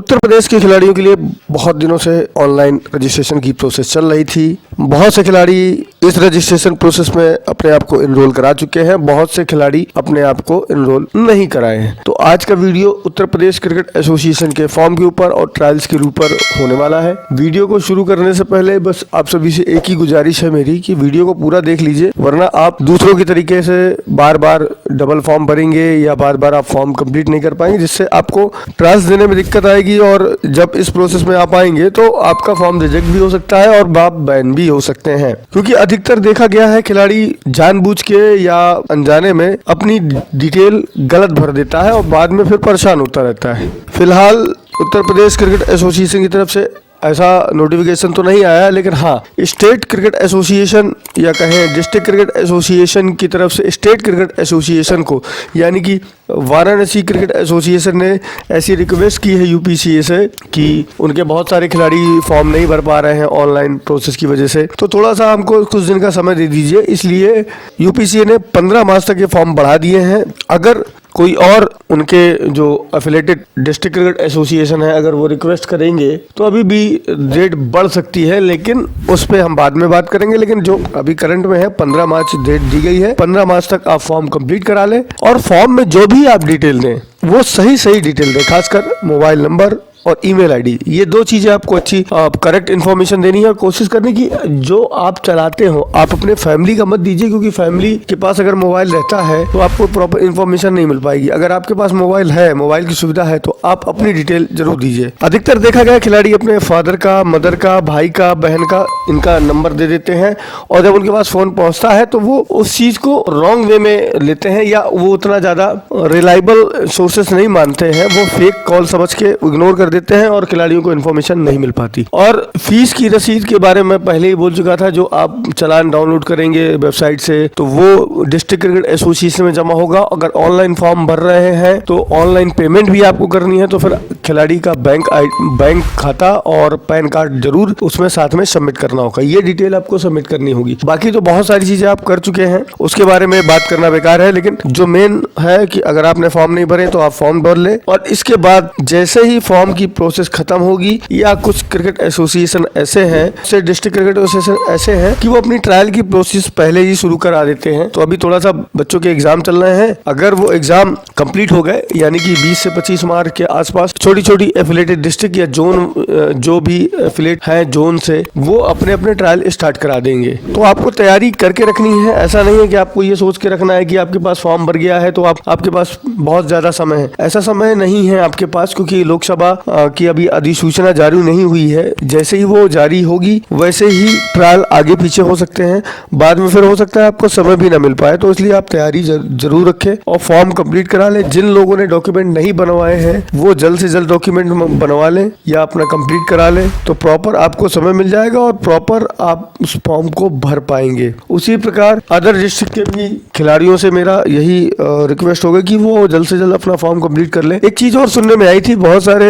उत्तर प्रदेश के खिलाड़ियों के लिए बहुत दिनों से ऑनलाइन रजिस्ट्रेशन की प्रोसेस चल रही थी। बहुत से खिलाड़ी इस रजिस्ट्रेशन प्रोसेस में अपने आप को एनरोल करा चुके हैं, बहुत से खिलाड़ी अपने आप को एनरोल नहीं कराए हैं। तो आज का video Uttar Pradesh cricket association के फॉर्म के ऊपर और ट्रायल्स के ऊपर होने वाला है। वीडियो को शुरू करने से पहले बस आप सभी से एक ही गुजारिश है मेरी कि वीडियो को पूरा देख लीजिए, वरना आप दूसरों की तरीके से बार बार डबल फॉर्म भरेंगे या बार बार आप फॉर्म कंप्लीट नहीं कर पाएंगे, जिससे आपको ट्रायल्स देने में दिक्कत आएगी। और जब इस प्रोसेस में आप आएंगे तो आपका फॉर्म रिजेक्ट भी हो सकता है और आप बैन भी हो सकते हैं, क्योंकि अधिकतर देखा गया है खिलाड़ी जानबूझ के या अनजाने में अपनी डिटेल गलत भर देता है और बाद में फिर परेशान होता रहता है। फिलहाल उत्तर प्रदेश क्रिकेट एसोसिएशन की तरफ से ऐसा नोटिफिकेशन तो नहीं आया, लेकिन हाँ, स्टेट क्रिकेट एसोसिएशन या कहें डिस्ट्रिक्ट क्रिकेट एसोसिएशन की तरफ से स्टेट क्रिकेट एसोसिएशन को, यानी कि वाराणसी क्रिकेट एसोसिएशन ने ऐसी रिक्वेस्ट की है यूपीसीए से कि उनके बहुत सारे खिलाड़ी फॉर्म नहीं भर पा रहे हैं ऑनलाइन प्रोसेस की वजह से, तो थोड़ा सा हमको कुछ दिन का समय दे दीजिए। इसलिए यूपीसीए ने 15 मार्च तक ये फॉर्म बढ़ा दिए हैं। अगर कोई और उनके जो एफिलेटेड डिस्ट्रिक्ट क्रिकेट एसोसिएशन है, अगर वो रिक्वेस्ट करेंगे तो अभी भी डेट बढ़ सकती है, लेकिन उस पर हम बाद में बात करेंगे। लेकिन जो अभी करंट में है 15 मार्च डेट दी गई है, 15 मार्च तक आप फॉर्म कंप्लीट करा लें और फॉर्म में जो भी आप डिटेल दें वो सही डिटेल दें, खासकर मोबाइल नंबर और ईमेल आईडी। ये दो चीजें आपको अच्छी करेक्ट इन्फॉर्मेशन देनी है और कोशिश करनी कि जो आप चलाते हो आप अपने फैमिली का मत दीजिए, क्योंकि फैमिली के पास अगर मोबाइल रहता है तो आपको प्रॉपर इन्फॉर्मेशन नहीं मिल पाएगी। अगर आपके पास मोबाइल है, मोबाइल की सुविधा है, तो आप अपनी डिटेल जरूर दीजिए। अधिकतर देखा गया खिलाड़ी अपने फादर का, मदर का, भाई का, बहन का इनका नंबर दे देते हैं और जब उनके पास फोन पहुंचता है तो वो उस चीज को रॉन्ग वे में लेते हैं या वो उतना ज्यादा रिलायबल सोर्सेस नहीं मानते हैं, वो फेक कॉल समझ के इग्नोर कर देते हैं और खिलाड़ियों को इन्फॉर्मेशन नहीं मिल पाती। और फीस की रसीद के बारे में पहले ही बोल चुका था, जो आप चालान डाउनलोड करेंगे वेबसाइट से तो वो डिस्ट्रिक्ट क्रिकेट एसोसिएशन में जमा होगा। अगर ऑनलाइन फॉर्म भर रहे हैं तो ऑनलाइन पेमेंट भी आपको करनी है, तो फिर खिलाड़ी का बैंक खाता और पैन कार्ड जरूर उसमें साथ में सबमिट करना होगा। ये डिटेल आपको सबमिट करनी होगी। बाकी तो बहुत सारी चीजें आप कर चुके हैं, उसके बारे में बात करना बेकार है, लेकिन जो मेन है कि अगर आपने फॉर्म नहीं भरे तो आप फॉर्म भर ले और इसके बाद जैसे ही फॉर्म की प्रोसेस खत्म होगी, या कुछ क्रिकेट एसोसिएशन ऐसे हैं, डिस्ट्रिक्ट क्रिकेट एसोसिएशन ऐसे हैं कि वो अपनी ट्रायल की प्रोसेस पहले ही शुरू करा देते हैं। तो अभी थोड़ा सा बच्चों के एग्जाम चल रहे हैं, अगर वो एग्जाम कंप्लीट हो गए यानी कि 20 से 25 मार्च के आसपास छोटी एफिलेटेड डिस्ट्रिक्ट या जोन, जो भी एफिलेट है जोन से, वो अपने अपने ट्रायल स्टार्ट करा देंगे। तो आपको तैयारी करके रखनी है। ऐसा नहीं है कि आपको ये सोच के रखना है कि आपके पास फॉर्म भर गया है तो आपके पास बहुत ज्यादा समय है। ऐसा समय नहीं है आपके पास, क्योंकि लोकसभा की अभी अधिसूचना जारी नहीं हुई है। जैसे ही वो जारी होगी वैसे ही ट्रायल आगे पीछे हो सकते हैं, बाद में फिर हो सकता है आपको समय भी ना मिल पाए। तो इसलिए आप तैयारी जरूर रखें और फॉर्म कंप्लीट करा लें। जिन लोगों ने डॉक्यूमेंट नहीं बनवाए हैं वो जल्द से जल्द डॉक्यूमेंट बनवा लें या अपना कंप्लीट करा लें, तो प्रॉपर आपको समय मिल जाएगा और प्रॉपर आप उस फॉर्म को भर पाएंगे। उसी प्रकार अदर डिस्ट्रिक्ट के भी खिलाड़ियों से मेरा यही रिक्वेस्ट होगा कि वो जल्द से जल्द अपना फॉर्म कंप्लीट कर ले। एक चीज और सुनने में आई थी, बहुत सारे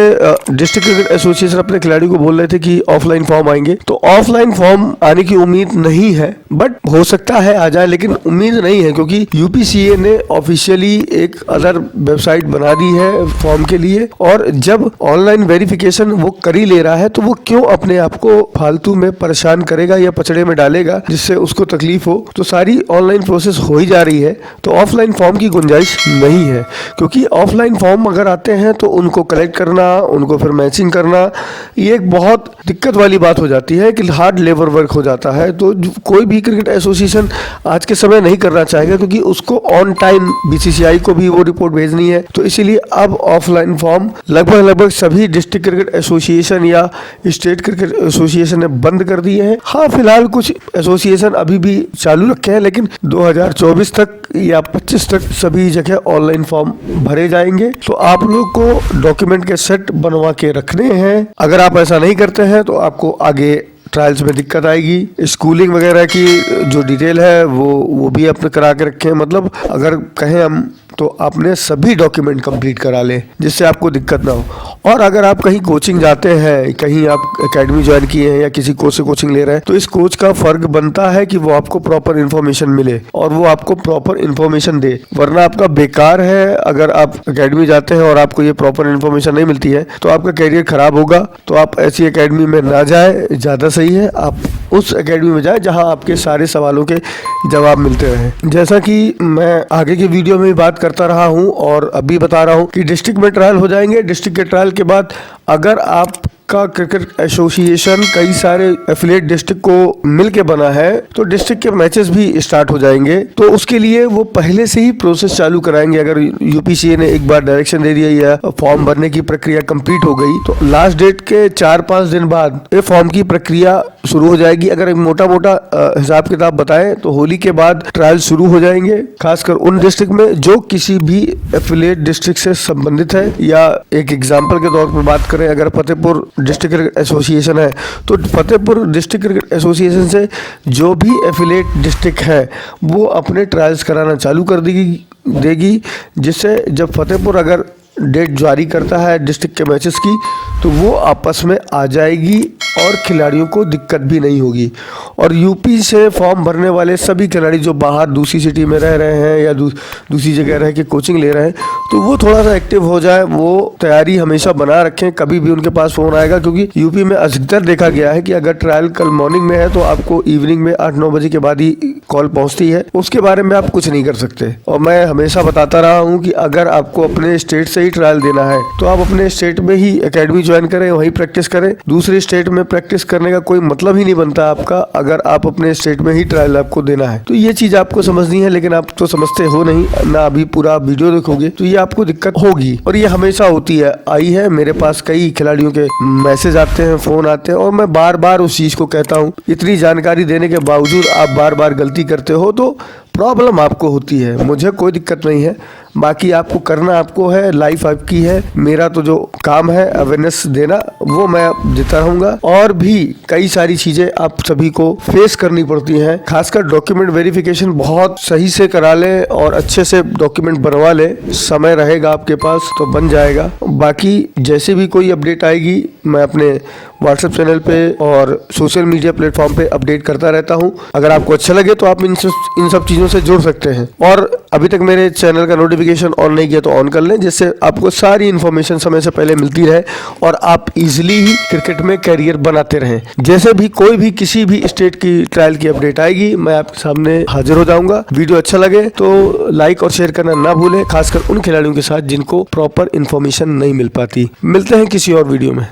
डिस्ट्रिक्ट क्रिकेट एसोसिएशन अपने खिलाड़ी को बोल रहे थे कि ऑफलाइन फॉर्म आएंगे, तो ऑफलाइन फॉर्म आने की उम्मीद नहीं है, बट हो सकता है आ जाए, लेकिन उम्मीद नहीं है, क्योंकि यूपीसीए ने ऑफिशियली एक अदर वेबसाइट बना दी है फॉर्म के लिए। और जब ऑनलाइन वेरिफिकेशन वो कर ही ले रहा है तो वो क्यों अपने आप को फालतू में परेशान करेगा या पचड़े में डालेगा जिससे उसको तकलीफ हो। तो सारी ऑनलाइन प्रोसेस हो ही जा रही है, तो ऑफलाइन फॉर्म की गुंजाइश नहीं है, क्योंकि ऑफलाइन फॉर्म अगर आते हैं तो उनको कलेक्ट करना, उनको फिर मैचिंग करना, ये एक बहुत दिक्कत वाली बात हो जाती है कि हार्ड लेबर वर्क हो जाता है। तो कोई भी क्रिकेट एसोसिएशन आज के समय नहीं करना चाहेगा, क्योंकि उसको ऑन टाइम बीसीसीआई को भी वो रिपोर्ट भेजनी है। तो इसीलिए अब ऑफलाइन फॉर्म लगभग सभी डिस्ट्रिक्ट क्रिकेट एसोसिएशन या स्टेट क्रिकेट एसोसिएशन ने बंद कर दिए हैं। हाँ, फिलहाल कुछ एसोसिएशन अभी भी चालू रखे हैं, लेकिन 2024 तक या 25 तक सभी जगह ऑनलाइन फॉर्म भरे जाएंगे। तो आप लोग को डॉक्यूमेंट के सेट बनवा के रखने हैं। अगर आप ऐसा नहीं करते हैं तो आपको आगे ट्रायल्स में दिक्कत आएगी। स्कूलिंग वगैरह की जो डिटेल है वो भी अपने करा के रखें। मतलब अगर कहें हम तो आपने सभी डॉक्यूमेंट कंप्लीट करा लें जिससे आपको दिक्कत ना हो। और अगर आप कहीं कोचिंग जाते हैं, कहीं आप एकेडमी ज्वाइन किए हैं या किसी कोच से कोचिंग ले रहे हैं, तो इस कोच का फर्क बनता है कि वो आपको प्रॉपर इन्फॉर्मेशन मिले और वो आपको प्रॉपर इन्फॉर्मेशन दे, वरना आपका बेकार है। अगर आप एकेडमी जाते हैं और आपको ये प्रॉपर इन्फॉर्मेशन नहीं मिलती है तो आपका करियर खराब होगा। तो आप ऐसी एकेडमी में ना जाए, ज़्यादा सही है आप उस एकेडमी में जाए जहां आपके सारे सवालों के जवाब मिलते रहें। जैसा कि मैं आगे की वीडियो में भी बात करता रहा हूं और अभी बता रहा हूं कि डिस्ट्रिक्ट में ट्रायल हो जाएंगे। डिस्ट्रिक्ट के ट्रायल के बाद अगर आपका क्रिकेट एसोसिएशन कई सारे एफिलिएट डिस्ट्रिक्ट को मिल के बना है तो डिस्ट्रिक्ट के मैचेस भी स्टार्ट हो जाएंगे। तो उसके लिए वो पहले से ही प्रोसेस चालू कराएंगे। अगर यूपीसीए ने एक बार डायरेक्शन दे दिया या फॉर्म भरने की प्रक्रिया कंप्लीट हो गई तो लास्ट डेट के 4-5 दिन बाद ये फॉर्म की प्रक्रिया शुरू हो जाएगी। अगर एक मोटा मोटा हिसाब किताब बताएं तो होली के बाद ट्रायल शुरू हो जाएंगे, खासकर उन डिस्ट्रिक्ट में जो किसी भी एफिलिएट डिस्ट्रिक्ट से संबंधित है। या एक एग्जांपल के तौर पर बात करें, अगर फतेहपुर डिस्ट्रिक्ट क्रिकेट एसोसिएशन है तो फतेहपुर डिस्ट्रिक्ट क्रिकेट एसोसिएशन से जो भी एफिलिएट डिस्ट्रिक्ट है वो अपने ट्रायल्स कराना चालू कर देगी, जिससे जब फतेहपुर अगर डेट जारी करता है डिस्ट्रिक्ट के मैचेस की तो वो आपस में आ जाएगी और खिलाड़ियों को दिक्कत भी नहीं होगी। और यूपी से फॉर्म भरने वाले सभी खिलाड़ी जो बाहर दूसरी सिटी में रह रहे हैं या दूसरी जगह रह के कोचिंग ले रहे हैं तो वो थोड़ा सा एक्टिव हो जाए, वो तैयारी हमेशा बना रखें। कभी भी उनके पास फ़ोन आएगा, क्योंकि यूपी में अधिकतर देखा गया है कि अगर ट्रायल कल मॉर्निंग में है तो आपको इवनिंग में 8-9 बजे के बाद ही कॉल पहुँचती है, उसके बारे में आप कुछ नहीं कर सकते। और मैं हमेशा बताता रहा हूँ कि अगर आपको अपने स्टेट से ही ट्रायल देना है तो आप अपने स्टेट में ही एकेडमी ज्वाइन करें, वहीं प्रैक्टिस करें। दूसरे स्टेट में प्रैक्टिस करने का कोई मतलब ही नहीं बनता आपका अगर आप अपने स्टेट में ही ट्रायल आपको देना है। तो ये चीज आपको समझनी है, लेकिन आप तो समझते हो नहीं ना, अभी पूरा वीडियो देखोगे तो ये आपको दिक्कत होगी। और ये हमेशा होती है, आई है मेरे पास कई खिलाड़ियों के मैसेज आते हैं, फोन आते हैं और मैं बार बार उस चीज को कहता हूँ, इतनी जानकारी देने के बावजूद आप बार बार गलती करते हो तो प्रॉब्लम आपको होती है। मुझे कोई दिक्कत नहीं है, बाकी आपको करना आपको है, लाइफ आपकी है। मेरा तो जो काम है अवेयरनेस देना वो मैं देता रहूंगा। और भी कई सारी चीजें आप सभी को फेस करनी पड़ती हैं, खासकर डॉक्यूमेंट वेरिफिकेशन बहुत सही से करा लें और अच्छे से डॉक्यूमेंट बनवा लें। समय रहेगा आपके पास तो बन जाएगा। बाकी जैसे भी कोई अपडेट आएगी मैं अपने व्हाट्सएप चैनल पे और सोशल मीडिया प्लेटफॉर्म पे अपडेट करता रहता हूँ। अगर आपको अच्छा लगे तो आप इन सब चीज़ों से जुड़ सकते हैं। और अभी तक मेरे चैनल का नोटिफिकेशन ऑन नहीं किया तो ऑन कर लें, जिससे आपको सारी इन्फॉर्मेशन समय से पहले मिलती रहे और आप इजीली ही क्रिकेट में कैरियर बनाते रहें। जैसे भी कोई भी किसी भी स्टेट की ट्रायल की अपडेट आएगी मैं आपके सामने हाजिर हो जाऊंगा। वीडियो अच्छा लगे तो लाइक और शेयर करना ना भूलें, खासकर उन खिलाड़ियों के साथ जिनको प्रॉपर इन्फॉर्मेशन नहीं मिल पाती। मिलते हैं किसी और वीडियो में।